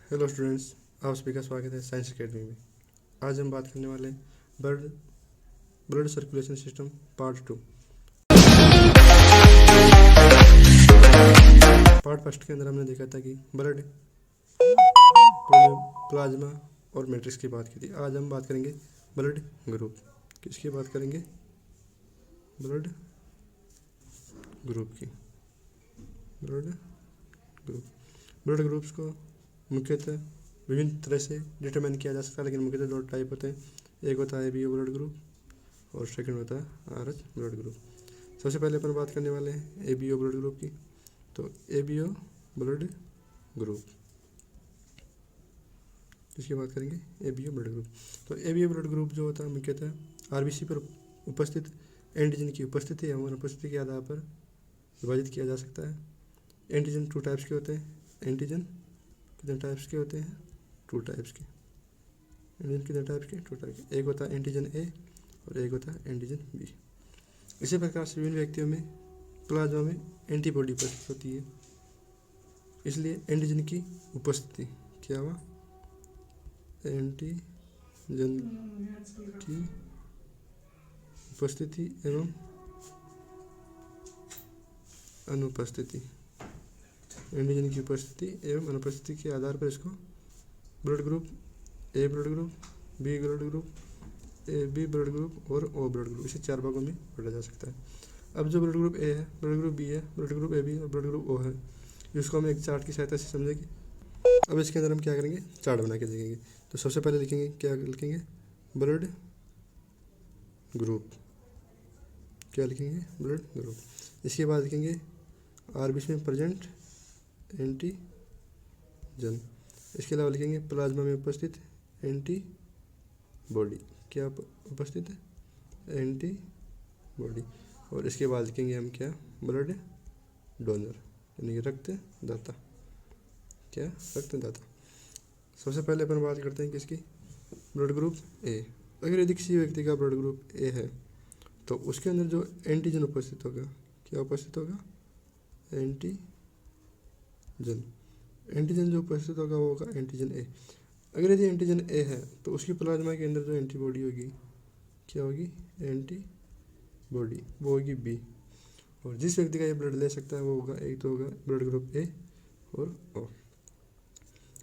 Hello students, आप सभी का स्वागत है साइंस एकेडमी में। आज हम बात करने वाले हैं blood blood circulation system part 2। Part first के अंदर हमने देखा था कि ब्लड, प्लाज्मा और मैट्रिक्स की बात की थी। आज हम बात करेंगे ब्लड ग्रुप। किसकी बात करेंगे? ब्लड ग्रुप की। ब्लड ग्रुप ब्लड ग्रुप्स को मुख्यतः विभिन्न तरह से डिटरमाइन किया जा सकता है, लेकिन मुख्यतः दो टाइप होते हैं। एक होता है एबीओ ब्लड ग्रुप और सेकंड होता है आरएच ब्लड ग्रुप। सबसे पहले अपन बात करने वाले हैं एबीओ ब्लड ग्रुप की। तो एबीओ ब्लड ग्रुप इसकी बात करेंगे, एबीओ ब्लड ग्रुप। तो एबीओ ब्लड ग्रुप जो होता है मुख्यतः आरबीसी पर उपस्थित एंटीजन की उपस्थिति या अनुपस्थिति के आधार पर विभाजित किया जा सकता है। एंटीजन टू टाइप्स के होते हैं। एंटीजन कितने टाइप्स के होते हैं? टू टाइप्स के। एंटीजन कितने टाइप्स के? टू टाइप के। एक होता है एंटीजन ए और एक होता है एंटीजन बी। इसी प्रकार से विभिन्न व्यक्तियों में प्लाज्मा में एंटीबॉडी उपस्थित होती है, इसलिए एंटीजन की उपस्थिति क्या हुआ? एंटीजन की उपस्थिति एवं अनुपस्थिति। एंटीजन की उपस्थिति एवं अनुपस्थिति के आधार पर इसको blood group A blood group, B blood group, A B blood group और ओ ब्लड ग्रुप, इसे चार भागों में बांटा जा सकता है। अब जो ब्लड ग्रुप ए है, ब्लड ग्रुप बी है, ब्लड ग्रुप ए बी और ब्लड ग्रुप ओ है, इसको हम एक चार्ट की सहायता से समझेंगे। अब इसके अंदर हम क्या करेंगे? चार्ट बना के देखेंगे। तो सबसे पहले लिखेंगे, क्या लिखेंगे? Blood group. क्या लिखेंगे? Blood group. इसके बाद लिखेंगे आरबीसी में प्रेजेंट एंटीजन। इसके अलावा लिखेंगे प्लाज्मा में उपस्थित एंटीबॉडी। क्या उपस्थित है? एंटीबॉडी। और इसके बाद लिखेंगे हम क्या? ब्लड डोनर, यानी कि रक्तदाता। क्या? रक्तदाता। सबसे पहले अपन बात करते हैं किसकी? ब्लड ग्रुप ए। अगर यदि किसी व्यक्ति का ब्लड ग्रुप ए है तो उसके अंदर जो एंटीजन उपस्थित होगा, क्या उपस्थित होगा? एंटीजन। एंटीजन जो उपस्थित होगा वो होगा एंटीजन ए। अगर यदि एंटीजन ए है तो उसकी प्लाज्मा के अंदर जो एंटीबॉडी होगी, क्या होगी? एंटीबॉडी, वो होगी बी। और जिस व्यक्ति का ये ब्लड ले सकता है वो होगा, एक तो होगा ब्लड ग्रुप ए और ओ।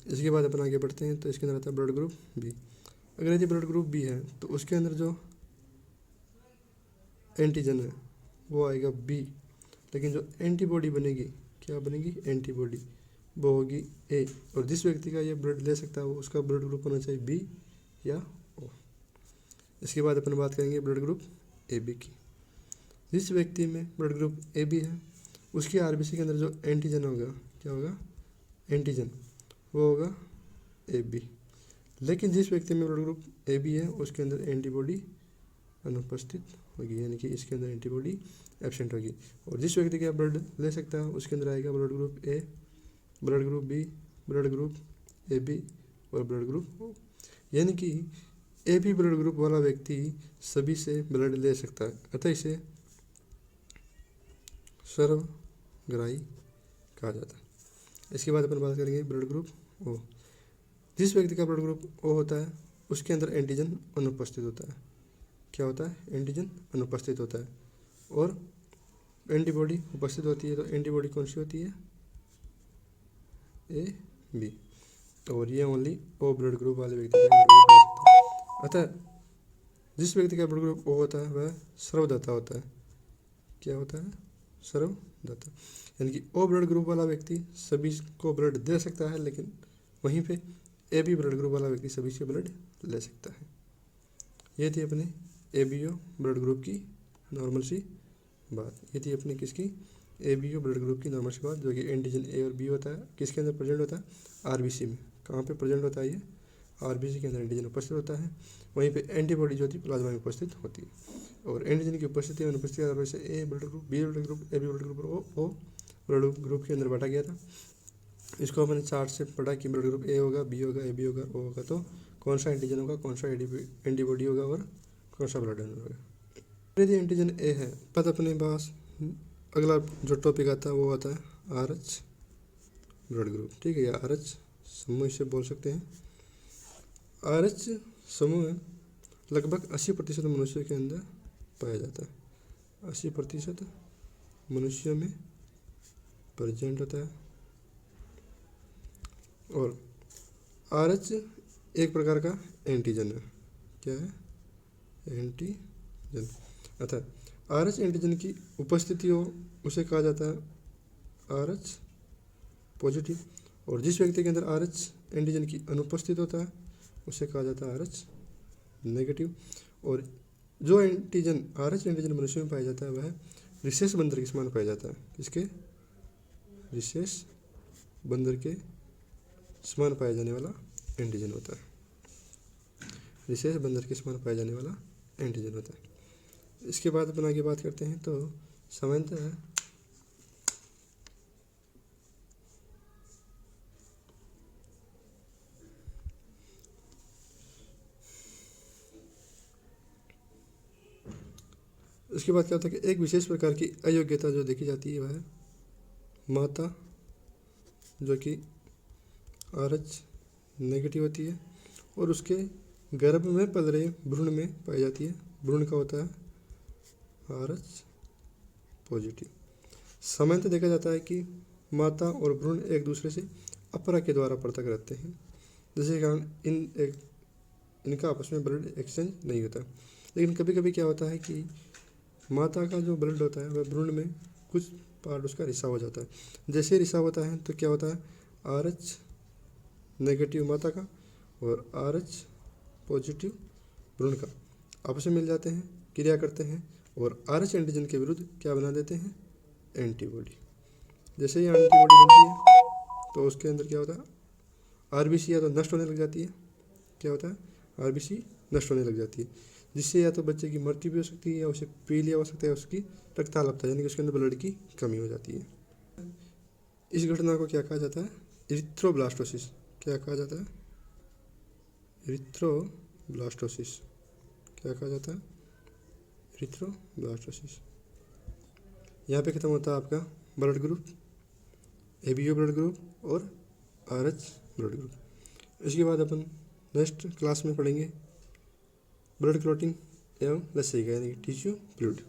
इसके बाद अपन आगे बढ़ते हैं। तो इसके अंदर आता है ब्लड ग्रुप बी। अगर यदि ब्लड ग्रुप बी है तो उसके अंदर जो एंटीजन है वो आएगा बी, लेकिन जो एंटीबॉडी बनेगी, क्या बनेगी? एंटीबॉडी, वो होगी ए। और जिस व्यक्ति का ये ब्लड ले सकता है वो उसका ब्लड ग्रुप होना चाहिए बी या ओ। इसके बाद अपन बात करेंगे ब्लड ग्रुप ए बी की। जिस व्यक्ति में ब्लड ग्रुप ए बी है उसकी आरबीसी के अंदर जो एंटीजन होगा, क्या होगा? एंटीजन, वो होगा ए बी। लेकिन जिस व्यक्ति में ब्लड ग्रुप ए बी है उसके अंदर एंटीबॉडी अनुपस्थित होगी, यानी कि इसके अंदर एंटीबॉडी एब्सेंट होगी। और जिस व्यक्ति का ब्लड ले सकता है उसके अंदर आएगा blood group A, blood group B, blood group A B और ब्लड ग्रुप ओ। यानी कि ए बी ब्लड ग्रुप वाला व्यक्ति सभी से ब्लड ले सकता है, अतः इसे सर्वग्राही कहा जाता है। इसके बाद अपन बात करेंगे ब्लड ग्रुप ओ। जिस व्यक्ति का ब्लड ग्रुप ओ होता है उसके अंदर एंटीजन अनुपस्थित होता है। क्या होता है? एंटीजन अनुपस्थित होता है और एंटीबॉडी उपस्थित होती है। तो एंटीबॉडी कौन सी होती है? A B. और ये ओनली ओ ब्लड ग्रुप वाले व्यक्ति का ब्लड ग्रुप ले सकता है। अतः जिस व्यक्ति का ब्लड ग्रुप ओ होता है वह सर्वदाता होता है। क्या होता है? सर्वदाता। यानी कि ओ ब्लड ग्रुप वाला व्यक्ति सभी को ब्लड दे सकता है, लेकिन वहीं पे ए बी ब्लड ग्रुप वाला व्यक्ति सभी से ब्लड ले सकता है। ये थी अपने एबीओ ब्लड ग्रुप की नॉर्मल सी बात। ये थी अपनी किसकी? एबीओ ब्लड ग्रुप की नॉर्मल सी बात, जो कि एंटीजन ए और बी होता है। किसके अंदर प्रेजेंट होता है? आरबीसी में। कहाँ पे प्रेजेंट होता है ये? आरबीसी के अंदर एंटीजन उपस्थित होता है, वहीं पे एंटीबॉडी जो होती है प्लाज्मा में उपस्थित होती है। और एंटीजन की उपस्थिति और अनुपस्थिति के आधार पर A blood group, B blood group, A B blood group और ओ ब्लड ग्रुप के अंदर बांटा गया था। इसको मैंने चार्ट से पढ़ा कि ब्लड ग्रुप ए होगा, बी होगा, ए बी होगा, ओ होगा, तो कौन सा एंटीजन होगा, कौन सा एंटीबॉडी होगा और कौन सा ब्लड डोनर होगा। यदि एंटीजन ए है तब अपने पास अगला जो टॉपिक आता है वो आता है आरएच ब्लड ग्रुप। ठीक है, आरएच समूह इसे बोल सकते हैं। RH समूह लगभग 80% मनुष्यों के अंदर पाया जाता है। 80% मनुष्यों में प्रेजेंट होता है। और RH एक प्रकार का एंटीजन है। क्या है? एंटीजन। अर्थात RH एंटीजन की उपस्थिति हो उसे कहा जाता है RH पॉजिटिव, और जिस व्यक्ति के अंदर RH एंटीजन की अनुपस्थित होता है उसे कहा जाता है RH नेगेटिव। और जो एंटीजन RH एंटीजन मनुष्य में पाया जाता है वह रिसेस बंदर के समान पाया जाता है। किसके? रिसेस बंदर के समान पाया जाने वाला एंटीजन होता है। रिसेस बंदर के समान पाया जाने वाला एंटीजन होता है। इसके बाद अपन आगे बात करते हैं तो सामान्यतः इसके बाद क्या होता है कि एक विशेष प्रकार की अयोग्यता जो देखी जाती है वह है माता, जो कि RH नेगेटिव होती है और उसके गर्भ में पल रहे भ्रूण में पाई जाती है। भ्रूण का होता है RH पॉजिटिव। सामान्यतः देखा जाता है कि माता और भ्रूण एक दूसरे से अपरा के द्वारा पृथक रहते हैं, जिसके कारण इनका आपस में ब्लड एक्सचेंज नहीं होता। लेकिन कभी कभी क्या होता है कि माता का जो ब्लड होता है वह भ्रूण में कुछ पार्ट उसका रिसाव हो जाता है। जैसे रिसाव होता है तो क्या होता है RH नेगेटिव माता का और RH पॉजिटिव भ्रूण का आपस में मिल जाते हैं, क्रिया करते हैं और RH एंटीजन के विरुद्ध क्या बना देते हैं? एंटीबॉडी। जैसे ही एंटीबॉडी बनती है तो उसके अंदर क्या होता है RBC या तो नष्ट होने लग जाती है। क्या होता है? RBC नष्ट होने लग जाती है, जिससे या तो बच्चे की मृत्यु भी हो सकती है या उसे पीलिया हो सकता है, उसकी रक्ताल्पता यानी कि उसके अंदर ब्लड की कमी हो जाती है। इस घटना को क्या कहा जाता है? इरिथ्रोब्लास्टोसिस। क्या कहा जाता है? इरिथ्रोब्लास्टोसिस। क्या कहा जाता है? इरिथ्रोब्लास्टोसिस। यहाँ पे खत्म होता है आपका blood group, ABO blood group और RH ब्लड ग्रुप। इसके बाद अपन नेक्स्ट क्लास में पढ़ेंगे ब्लड क्लॉटिंग एवं लसीका यानी टिश्यू फ्लूइड।